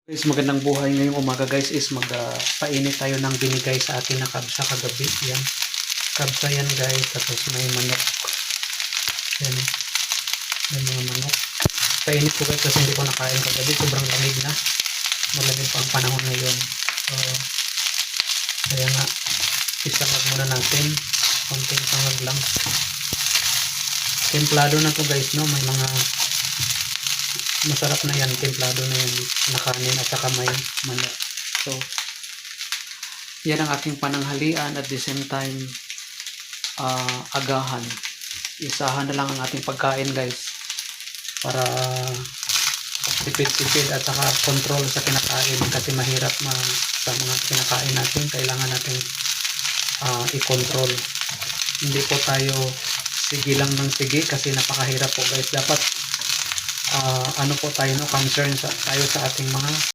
Guys, magandang buhay ngayong umaga guys is magpainit tayo ng binigay sa atin na kabsa kagabi. Yan. Kabsa yan guys. Tapos may manok. Yan. May mga manok. Painit ko guys kasi hindi ko nakain kagabi. Sobrang lamig na. Malamig pa ang panahon ngayon. So, kaya nga, isangag muna natin. Konting sangag lang. Templado na to guys, no? May mga masarap na yan, templado na yan na kanin at saka may manok. So, yan ang aking pananghalian at the same time agahan. Isahan na lang ang ating pagkain guys para tipid-tipid at saka control sa kinakain kasi mahirap sa mga kinakain natin. Kailangan natin i-control. Hindi po tayo sige lang ng sige kasi napakahirap po guys. Dapat ano po tayo, no, concern tayo sa ating mga